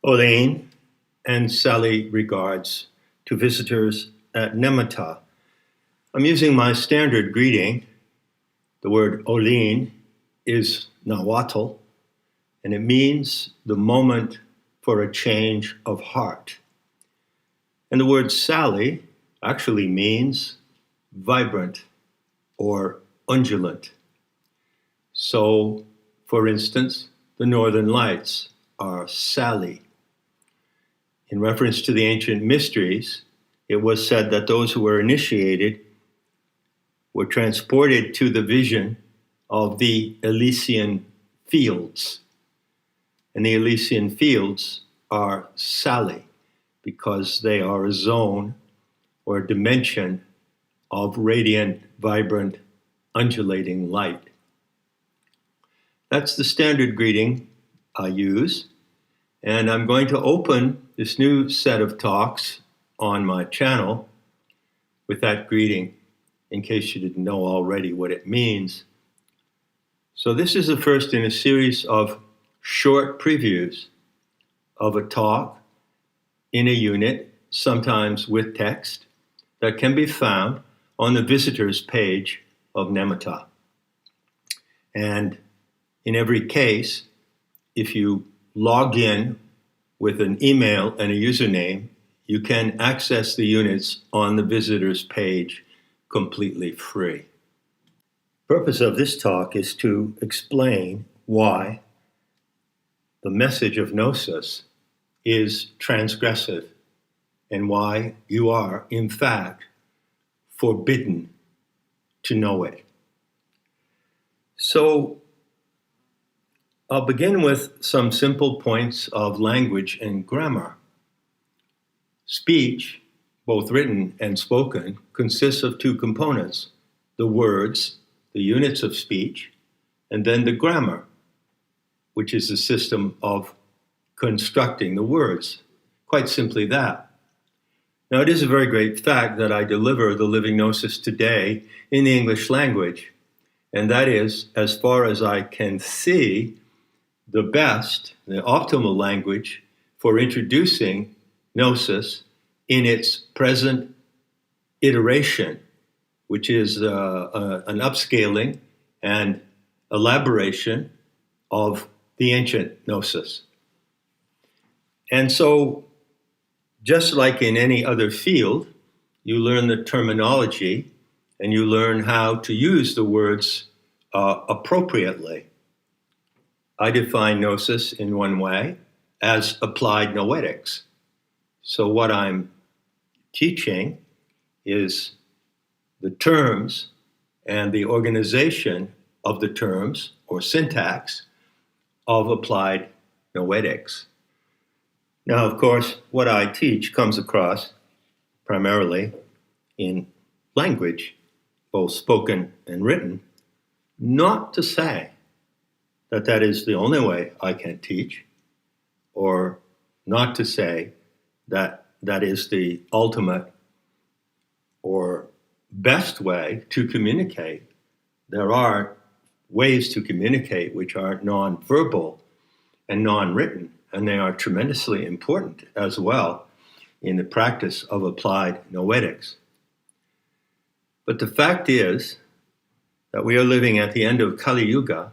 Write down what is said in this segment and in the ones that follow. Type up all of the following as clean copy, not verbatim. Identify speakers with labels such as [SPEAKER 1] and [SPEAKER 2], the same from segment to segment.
[SPEAKER 1] Olane and Sally regards to visitors at Nemeta. I'm using my standard greeting. The word Olane is Nahuatl, and it means the moment for a change of heart. And the word Sally actually means vibrant or undulant. So, for instance, the Northern Lights are Sally. In reference to the ancient mysteries, it was said that those who were initiated were transported to the vision of the Elysian fields. And the Elysian fields are Sally because they are a zone or a dimension of radiant, vibrant, undulating light. That's the standard greeting I use. And I'm going to open this new set of talks on my channel with that greeting, in case you didn't know already what it means. So this is the first in a series of short previews of a talk in a unit, sometimes with text, that can be found on the visitors page of Nemeta. And in every case, if you log in with an email and a username, you can access the units on the visitors page completely free. The purpose of this talk is to explain why the message of Gnosis is transgressive and why you are, in fact, forbidden to know it. So, I'll begin with some simple points of language and grammar. Speech, both written and spoken, consists of two components: the words, the units of speech, and then the grammar, which is the system of constructing the words. Quite simply that. Now, it is a very great fact that I deliver the living Gnosis today in the English language, and that is, as far as I can see, the best, the optimal language for introducing Gnosis in its present iteration, which is an upscaling and elaboration of the ancient Gnosis. And so, just like in any other field, you learn the terminology and you learn how to use the words appropriately. I define Gnosis in one way as applied noetics. So what I'm teaching is the terms and the organization of the terms or syntax of applied noetics. Now, of course, what I teach comes across primarily in language, both spoken and written, not to say that that is the only way I can teach, or not to say that that is the ultimate or best way to communicate. There are ways to communicate which are non-verbal and non-written, and they are tremendously important as well in the practice of applied noetics. But the fact is that we are living at the end of Kali Yuga,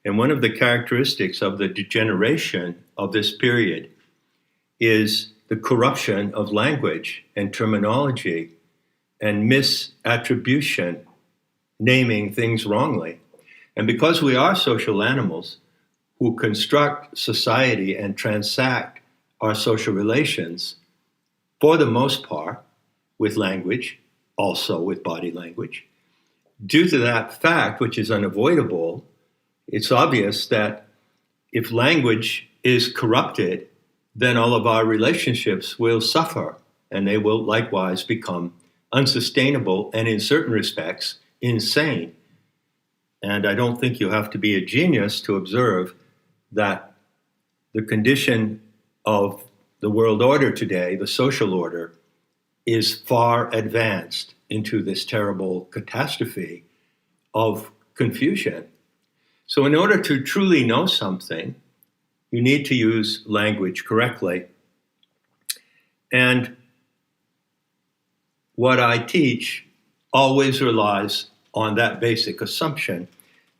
[SPEAKER 1] and one of the characteristics of the degeneration of this period is the corruption of language and terminology and misattribution, naming things wrongly. And because we are social animals who construct society and transact our social relations, for the most part, with language, also with body language, due to that fact, which is unavoidable, it's obvious that if language is corrupted, then all of our relationships will suffer, and they will likewise become unsustainable and, in certain respects, insane. And I don't think you have to be a genius to observe that the condition of the world order today, the social order, is far advanced into this terrible catastrophe of confusion. So in order to truly know something, You need to use language correctly. And what I teach always relies on that basic assumption,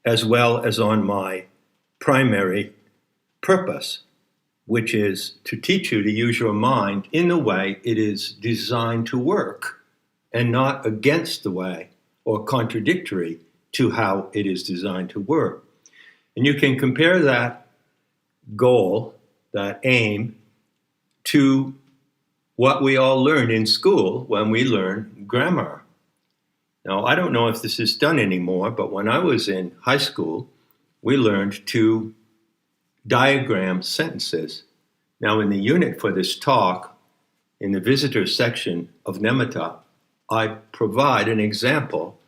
[SPEAKER 1] as well as on my primary purpose, which is to teach you to use your mind in the way it is designed to work, and not against the way or contradictory to how it is designed to work. And you can compare that goal, that aim, to what we all learn in school when we learn grammar. Now, I don't know if this is done anymore, but when I was in high school, we learned to diagram sentences. Now, in the unit for this talk, in the visitor section of Nemeta, I provide an example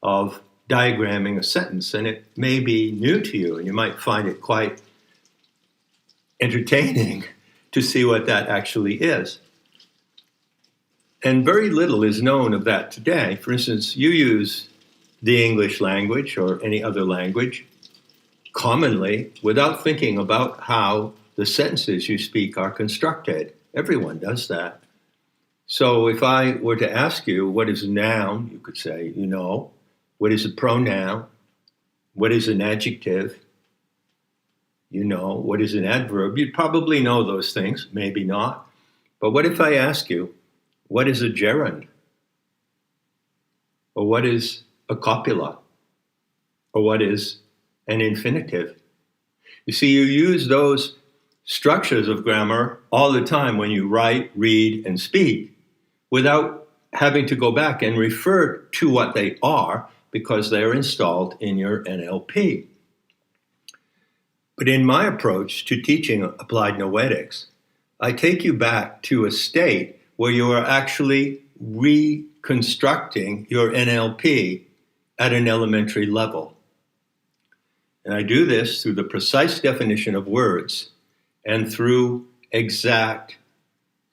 [SPEAKER 1] of diagramming a sentence, and it may be new to you, and you might find it quite entertaining to see what that actually is. And very little is known of that today. For instance, you use the English language or any other language commonly without thinking about how the sentences you speak are constructed. Everyone does that. So if I were to ask you, what is a noun? You could say, you know. What is a pronoun? What is an adjective? You know. What is an adverb? You'd probably know those things, maybe not. But what if I ask you, what is a gerund? Or what is a copula? Or what is an infinitive? You see, you use those structures of grammar all the time when you write, read, and speak without having to go back and refer to what they are because they are installed in your NLP. But in my approach to teaching applied noetics, I take you back to a state where you are actually reconstructing your NLP at an elementary level. And I do this through the precise definition of words and through exact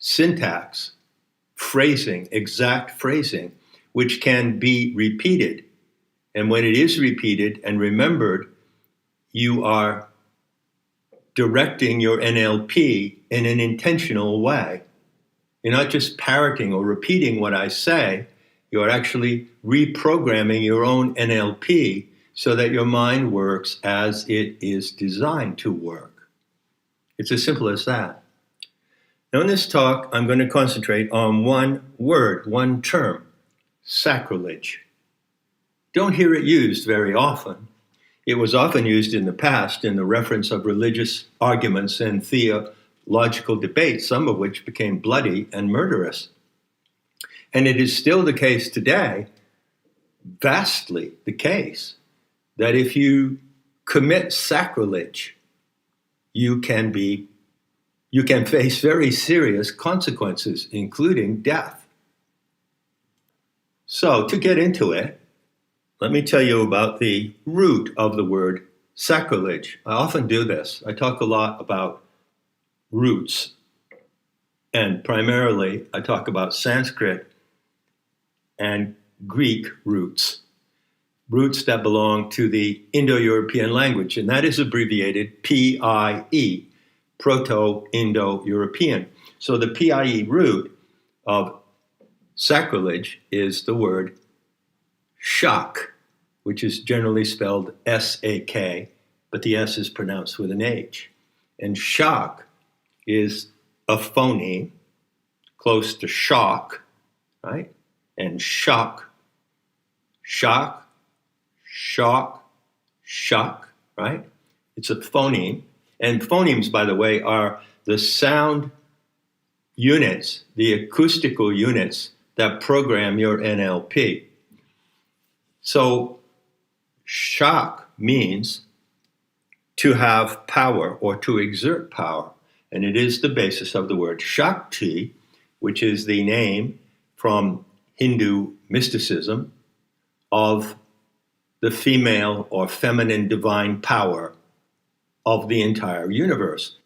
[SPEAKER 1] syntax, phrasing, exact phrasing, which can be repeated. And when it is repeated and remembered, you are directing your NLP in an intentional way. You're not just parroting or repeating what I say, you're actually reprogramming your own NLP so that your mind works as it is designed to work. It's as simple as that. Now in this talk, I'm going to concentrate on one word, one term, sacrilege. Don't hear it used very often. It was often used in the past in the reference of religious arguments and theological debates, some of which became bloody and murderous. And it is still the case today, vastly the case, that if you commit sacrilege, you can face very serious consequences, including death. So to get into it, let me tell you about the root of the word sacrilege. I often do this. I talk a lot about roots, and primarily I talk about Sanskrit and Greek roots that belong to the Indo-European language, and that is abbreviated PIE, Proto-Indo-European. So the PIE root of sacrilege is the word shak, which is generally spelled S-A-K, but the S is pronounced with an H. And shak is a phoneme close to shock, right? And shock, shock, right? It's a phoneme. And phonemes, by the way, are the sound units, the acoustical units that program your NLP. So shock means to have power or to exert power. And it is the basis of the word Shakti, which is the name from Hindu mysticism of the female or feminine divine power of the entire universe.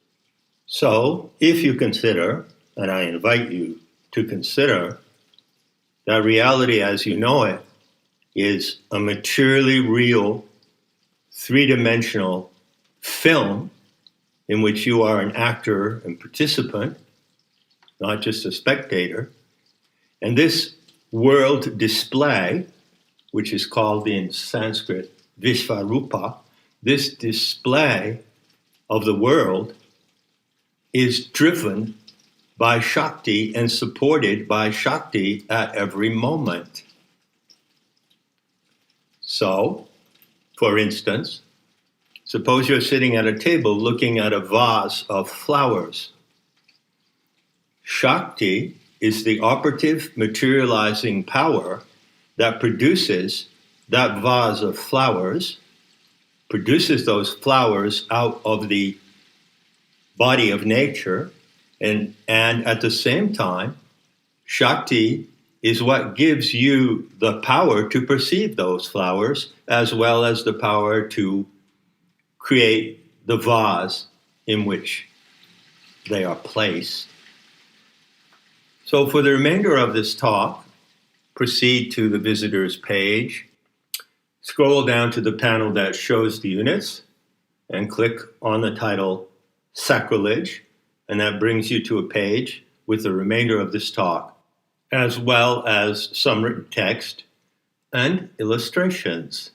[SPEAKER 1] So if you consider, and I invite you to consider, that reality as you know it is a materially real, three-dimensional film in which you are an actor and participant, not just a spectator. And this world display, which is called in Sanskrit Vishvarupa, this display of the world is driven by Shakti and supported by Shakti at every moment. So, for instance, suppose you're sitting at a table looking at a vase of flowers. Shakti is the operative materializing power that produces that vase of flowers, produces those flowers out of the body of nature, and at the same time, Shakti is what gives you the power to perceive those flowers, as well as the power to create the vase in which they are placed. So for the remainder of this talk, proceed to the visitors page, scroll down to the panel that shows the units, and click on the title Sacrilege, and that brings you to a page with the remainder of this talk, as well as some written text and illustrations.